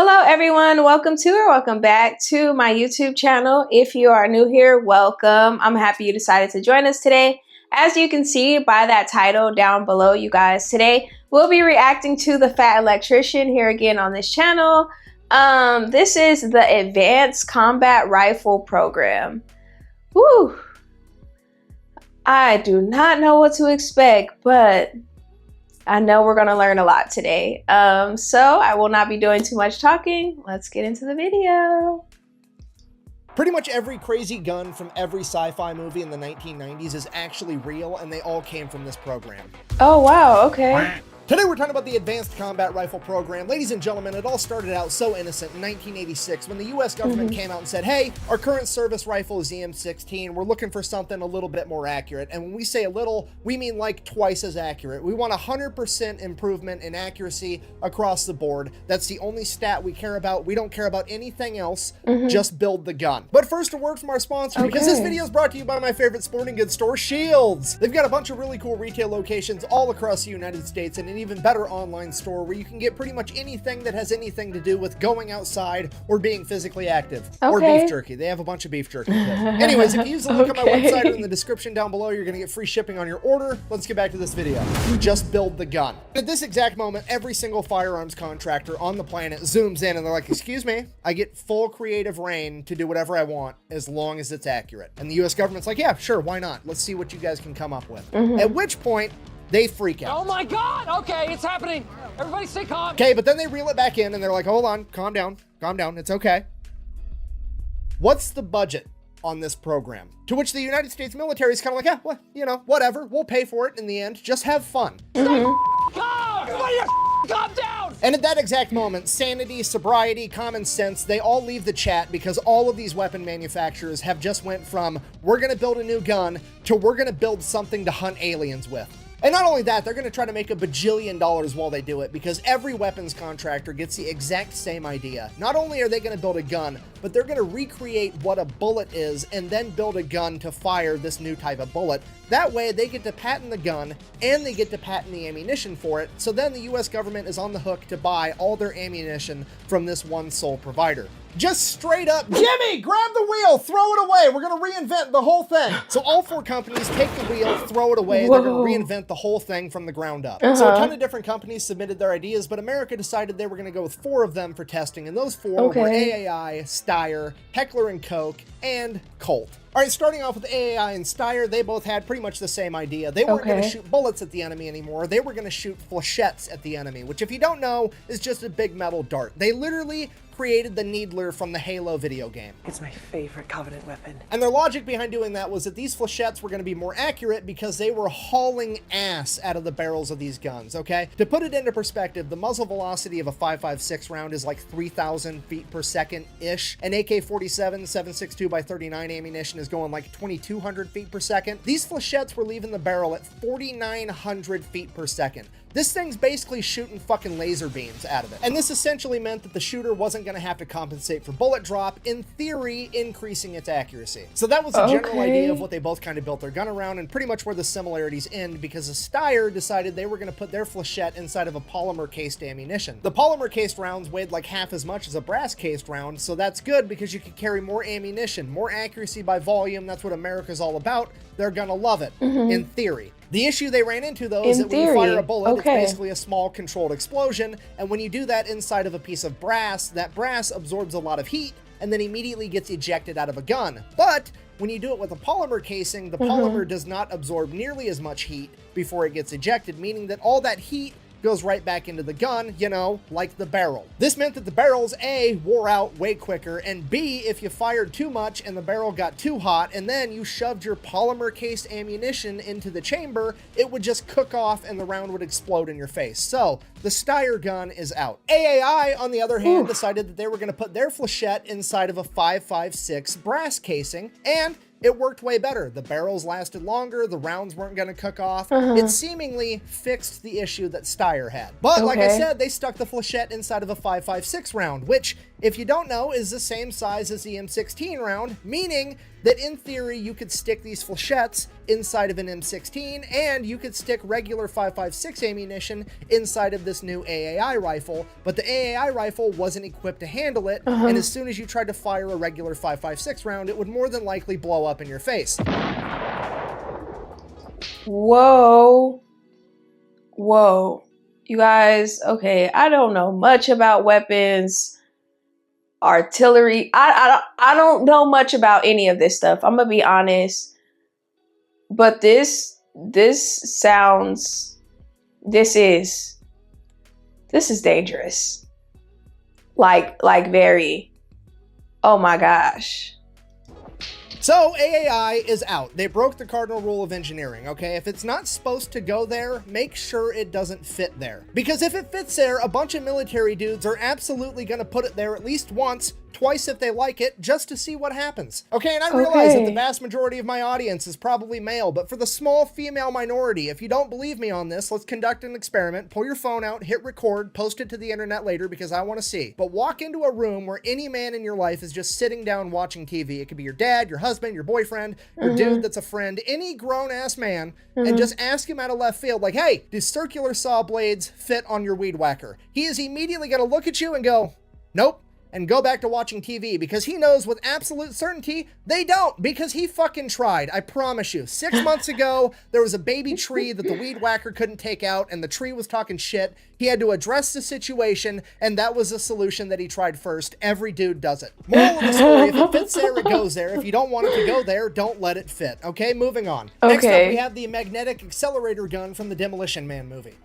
Hello everyone, welcome to or welcome back to my YouTube channel. If you are new here, welcome. I'm happy you decided to join us today. As you can see by that title down below, you guys, today we'll be reacting to The Fat Electrician here again on this channel. This is the Advanced Combat Rifle Program. Whew. I do not know what to expect, but I know we're going to learn a lot today. So I will not be doing too much talking. Let's get into the video. Pretty much every crazy gun from every sci-fi movie in the 1990s is actually real, and they all came from this program. Oh, wow. Okay. Today we're talking about the Advanced Combat Rifle Program. Ladies and gentlemen, it all started out so innocent in 1986 when the US government came out and said, hey, our current service rifle is the M16. We're looking for something a little bit more accurate. And when we say a little, we mean like twice as accurate. We want 100% improvement in accuracy across the board. That's the only stat we care about. We don't care about anything else. Just build the gun. But first, a word from our sponsor, because this video is brought to you by my favorite sporting goods store, Shields. They've got a bunch of really cool retail locations all across the United States and an even better online store where you can get pretty much anything that has anything to do with going outside or being physically active. Or beef jerky. They have a bunch of beef jerky too. Anyways, if you use the link on my website or in the description down below, you're going to get free shipping on your order. Let's get back to this video. Just build the gun. At this exact moment, every single firearms contractor on the planet zooms in and they're like, excuse me, I get full creative reign to do whatever I want as long as it's accurate. And the US government's like, yeah, sure, why not? Let's see what you guys can come up with. At which point, they freak out. Oh my God, okay, it's happening. Everybody stay calm. Okay, but then they reel it back in and they're like, hold on, calm down, it's okay. What's the budget on this program? To which the United States military is kind of like, yeah, well, you know, whatever, we'll pay for it in the end, just have fun. Calm! Everybody calm down! And at that exact moment, sanity, sobriety, common sense, they all leave the chat because all of these weapon manufacturers have just went from, we're gonna build a new gun, to we're gonna build something to hunt aliens with. And not only that, they're going to try to make $1 bajillion while they do it because every weapons contractor gets the exact same idea. Not only are they going to build a gun, but they're going to recreate what a bullet is and then build a gun to fire this new type of bullet. That way, they get to patent the gun and they get to patent the ammunition for it. So then the US government is on the hook to buy all their ammunition from this one sole provider. Just straight up, Jimmy, grab the wheel, throw it away. We're going to reinvent the whole thing. So all four companies take the wheel, throw it away. They're going to reinvent the whole thing from the ground up. So a ton of different companies submitted their ideas, but America decided they were going to go with 4 of them for testing. And those 4 were AAI, Steyr, Heckler & Koch, and Colt. All right, starting off with AAI and Steyr, they both had pretty much the same idea. They weren't going to shoot bullets at the enemy anymore. They were going to shoot flechettes at the enemy, which if you don't know, is just a big metal dart. They literally created the Needler from the Halo video game. It's my favorite Covenant weapon. And their logic behind doing that was that these flechettes were going to be more accurate because they were hauling ass out of the barrels of these guns, okay? To put it into perspective, the muzzle velocity of a 5.56 round is like 3,000 feet per second-ish. An AK-47 7.62x39 ammunition is going like 2,200 feet per second. These flechettes were leaving the barrel at 4,900 feet per second. This thing's basically shooting fucking laser beams out of it. And this essentially meant that the shooter wasn't going to have to compensate for bullet drop, in theory, increasing its accuracy. So that was the general idea of what they both kind of built their gun around, and pretty much where the similarities end, because the Steyr decided they were going to put their flechette inside of a polymer-cased ammunition. The polymer-cased rounds weighed like half as much as a brass-cased round, so that's good because you can carry more ammunition, more accuracy by volume. That's what America's all about. They're gonna love it, in theory. The issue they ran into, though, is that when you fire a bullet, it's basically a small controlled explosion, and when you do that inside of a piece of brass, that brass absorbs a lot of heat and then immediately gets ejected out of a gun. But when you do it with a polymer casing, the polymer does not absorb nearly as much heat before it gets ejected, meaning that all that heat goes right back into the gun, you know, like the barrel. This meant that the barrels, A, wore out way quicker, and B, if you fired too much and the barrel got too hot, and then you shoved your polymer-cased ammunition into the chamber, it would just cook off and the round would explode in your face. So, the Steyr gun is out. AAI, on the other hand, decided that they were going to put their flechette inside of a 5.56 brass casing, and it worked way better. The barrels lasted longer, the rounds weren't going to cook off. It seemingly fixed the issue that Steyr had. But like I said, they stuck the flechette inside of a 5.56 round, which if you don't know, is the same size as the M16 round, meaning that in theory you could stick these flechettes inside of an M16 and you could stick regular 5.56 ammunition inside of this new AAI rifle, but the AAI rifle wasn't equipped to handle it, and as soon as you tried to fire a regular 5.56 round, it would more than likely blow up in your face. Whoa. Whoa. You guys, okay, I don't know much about weapons, artillery. I don't know much about any of this stuff. I'm gonna be honest. But this is dangerous. Like very. Oh my gosh. So AAI is out. They broke the cardinal rule of engineering, okay? If it's not supposed to go there, make sure it doesn't fit there. Because if it fits there, a bunch of military dudes are absolutely gonna put it there at least once, twice if they like it, just to see what happens. Okay, and I realize that the vast majority of my audience is probably male, but for the small female minority, if you don't believe me on this, let's conduct an experiment. Pull your phone out, hit record, post it to the internet later because I want to see. But walk into a room where any man in your life is just sitting down watching TV. It could be your dad, your husband, your boyfriend, your dude that's a friend, any grown-ass man, and just ask him out of left field, like, hey, do circular saw blades fit on your weed whacker? He is immediately going to look at you and go, nope, and go back to watching TV because he knows with absolute certainty they don't, because he fucking tried. I promise you. 6 months ago, there was a baby tree that the weed whacker couldn't take out and the tree was talking shit. He had to address the situation and that was the solution that he tried first. Every dude does it. Moral of the story, if it fits there, it goes there. If you don't want it to go there, don't let it fit. Okay, moving on. Okay. Next up, we have the magnetic accelerator gun from the Demolition Man movie.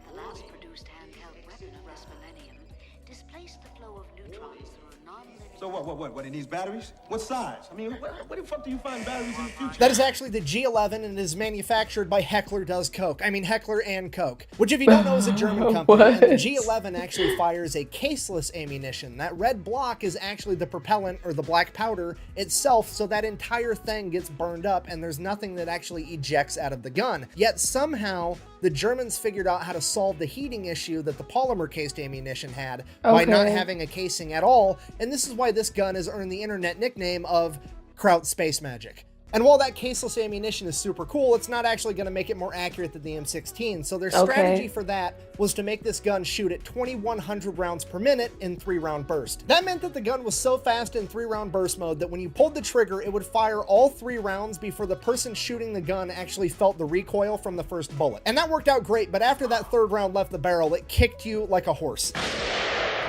So what, it needs batteries? What size? I mean, where the fuck do you find batteries in the future? That is actually the G11 and is manufactured by Heckler Does Coke. I mean, Heckler and Coke, which if you don't know is a German company. And the G11 actually fires a caseless ammunition. That red block is actually the propellant or the black powder itself, so that entire thing gets burned up and there's nothing that actually ejects out of the gun. Yet somehow the Germans figured out how to solve the heating issue that the polymer cased ammunition had by not having a casing at all, and this is why this gun has earned the internet nickname of Kraut Space Magic. And while that caseless ammunition is super cool, it's not actually going to make it more accurate than the M16. So their strategy for that was to make this gun shoot at 2,100 rounds per minute in 3-round burst. That meant that the gun was so fast in 3-round burst mode that when you pulled the trigger, it would fire all 3 rounds before the person shooting the gun actually felt the recoil from the first bullet. And that worked out great, but after that 3rd round left the barrel, it kicked you like a horse.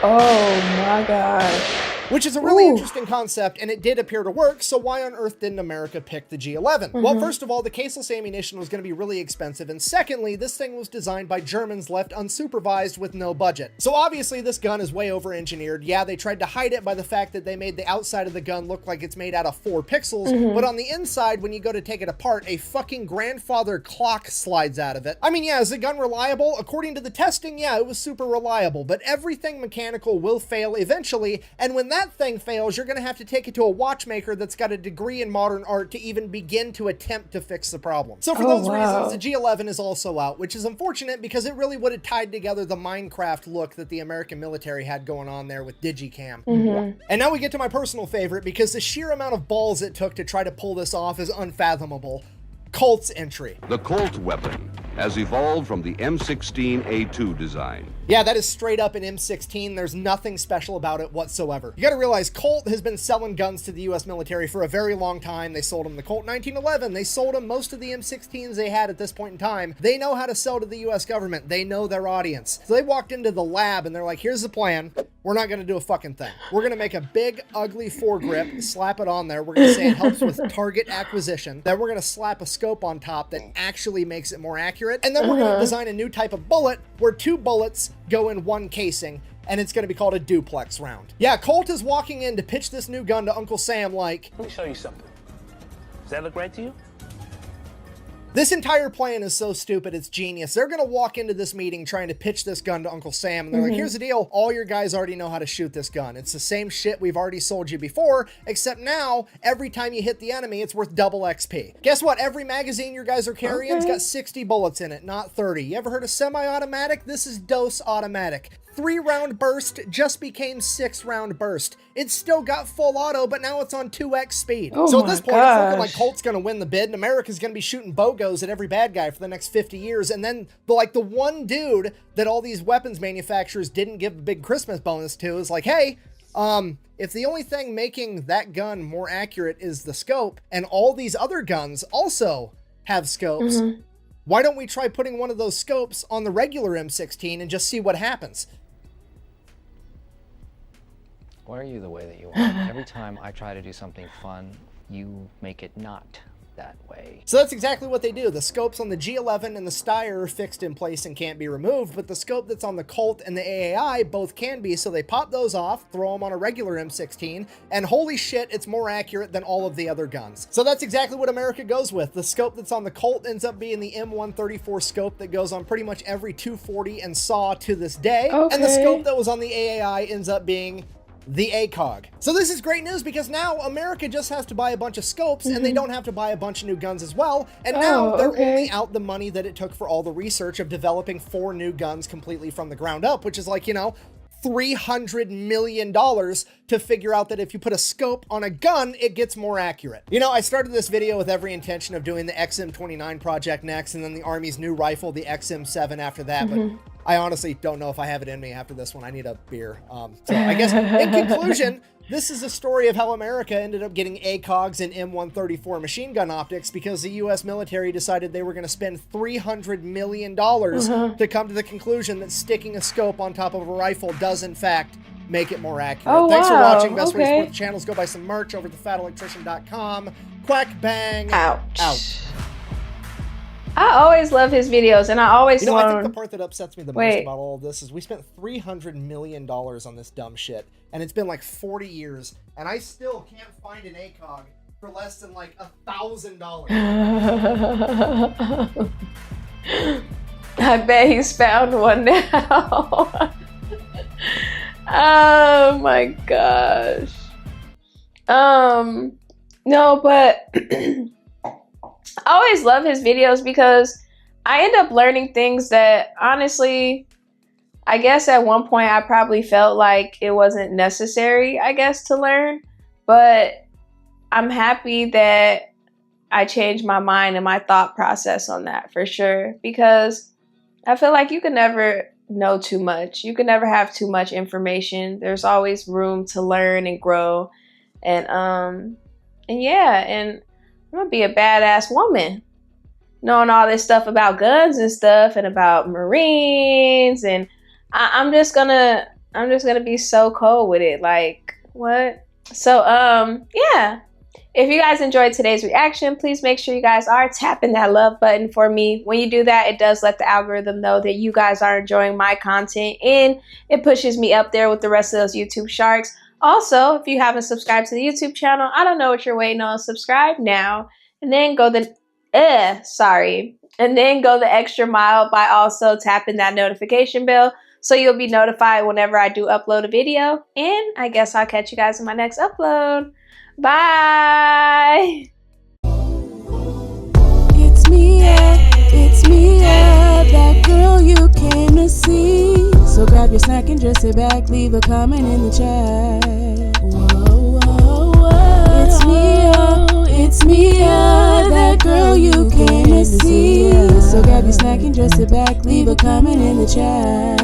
Oh my gosh. Which is a really interesting concept, and it did appear to work, so why on earth didn't America pick the G11? Well, first of all, the caseless ammunition was going to be really expensive, and secondly, this thing was designed by Germans left unsupervised with no budget. So obviously, this gun is way over-engineered. Yeah, they tried to hide it by the fact that they made the outside of the gun look like it's made out of 4 pixels, but on the inside, when you go to take it apart, a fucking grandfather clock slides out of it. I mean, yeah, is the gun reliable? According to the testing, yeah, it was super reliable, but everything mechanical will fail eventually, and when that thing fails, you're going to have to take it to a watchmaker that's got a degree in modern art to even begin to attempt to fix the problem. So for those reasons, the G11 is also out, which is unfortunate because it really would have tied together the Minecraft look that the American military had going on there with Digicam. And now we get to my personal favorite because the sheer amount of balls it took to try to pull this off is unfathomable. Colt's entry. The Colt weapon has evolved from the M16A2 design. Yeah, that is straight up an M16. There's nothing special about it whatsoever. You gotta realize Colt has been selling guns to the US military for a very long time. They sold them the Colt 1911. They sold them most of the M16s they had at this point in time. They know how to sell to the US government. They know their audience. So they walked into the lab and they're like, here's the plan. We're not gonna do a fucking thing. We're gonna make a big, ugly foregrip, slap it on there. We're gonna say it helps with target acquisition. Then we're gonna slap a scope on top that actually makes it more accurate. And then we're gonna design a new type of bullet where 2 bullets go in 1 casing, and it's going to be called a duplex round. Yeah, Colt is walking in to pitch this new gun to Uncle Sam like, let me show you something. Does that look right to you? this entire plan is so stupid, it's genius. They're going to walk into this meeting trying to pitch this gun to Uncle Sam, and they're like, here's the deal. All your guys already know how to shoot this gun. It's the same shit we've already sold you before, except now, every time you hit the enemy, it's worth double XP. Guess what? Every magazine your guys are carrying has got 60 bullets in it, not 30. You ever heard of semi-automatic? This is dose automatic. 3-round burst just became 6-round burst. It's still got full auto, but now it's on 2x speed. Oh so at this point, it's looking like gosh. Colt's gonna win the bid, and America's gonna be shooting BOGOs at every bad guy for the next 50 years. And then the one dude that all these weapons manufacturers didn't give a big Christmas bonus to is like, hey, if the only thing making that gun more accurate is the scope, and all these other guns also have scopes, why don't we try putting one of those scopes on the regular M16 and just see what happens? Why are you the way that you are? Every time I try to do something fun, you make it not that way. So that's exactly what they do. The scopes on the G11 and the Steyr are fixed in place and can't be removed, but the scope that's on the Colt and the AAI both can be, so they pop those off, throw them on a regular M16, and holy shit, it's more accurate than all of the other guns. So that's exactly what America goes with. The scope that's on the Colt ends up being the M134 scope that goes on pretty much every 240 and SAW to this day, and the scope that was on the AAI ends up being the ACOG. So this is great news because now America just has to buy a bunch of scopes and they don't have to buy a bunch of new guns as well. And now they're only out the money that it took for all the research of developing 4 new guns completely from the ground up, which is like, you know, $300 million to figure out that if you put a scope on a gun, it gets more accurate. You know, I started this video with every intention of doing the XM29 project next, and then the Army's new rifle, the XM7 after that, but I honestly don't know if I have it in me after this one. I need a beer. So I guess in conclusion, this is a story of how America ended up getting ACOGs and M134 machine gun optics because the US military decided they were going to spend $300 million to come to the conclusion that sticking a scope on top of a rifle does in fact make it more accurate. Thanks for watching. Best way to support the channel is go buy some merch over at thefatelectrician.com. Quack bang. Ouch. Out. I always love his videos, and I always I think want. the part that upsets me the most about all of this is we spent $300 million on this dumb shit, and it's been like 40 years, and I still can't find an ACOG for less than like $1,000. I bet he's found one now. Oh my gosh. No, but I always love his videos because I end up learning things that honestly, I guess at one point I probably felt like it wasn't necessary, I guess, to learn. But I'm happy that I changed my mind and my thought process on that for sure. Because I feel like you can never know too much. You can never have too much information. There's always room to learn and grow. And yeah, and I'm gonna be a badass woman, knowing all this stuff about guns and stuff, and about Marines, and I'm just gonna be so cold with it. Like, what? So yeah. If you guys enjoyed today's reaction, please make sure you guys are tapping that love button for me. When you do that, it does let the algorithm know that you guys are enjoying my content, and it pushes me up there with the rest of those YouTube sharks. Also, if you haven't subscribed to the YouTube channel, I don't know what you're waiting on. Subscribe now, and then go the extra mile by also tapping that notification bell so you'll be notified whenever I do upload a video. And I guess I'll catch you guys in my next upload. Bye. It's Miaaaa, that girl you came to see. So grab your snack and just sit back, leave a comment in the chat. Whoa, whoa, whoa. It's Miaaaa, that girl you came to see. So grab your snack and just sit back, leave a comment in the chat.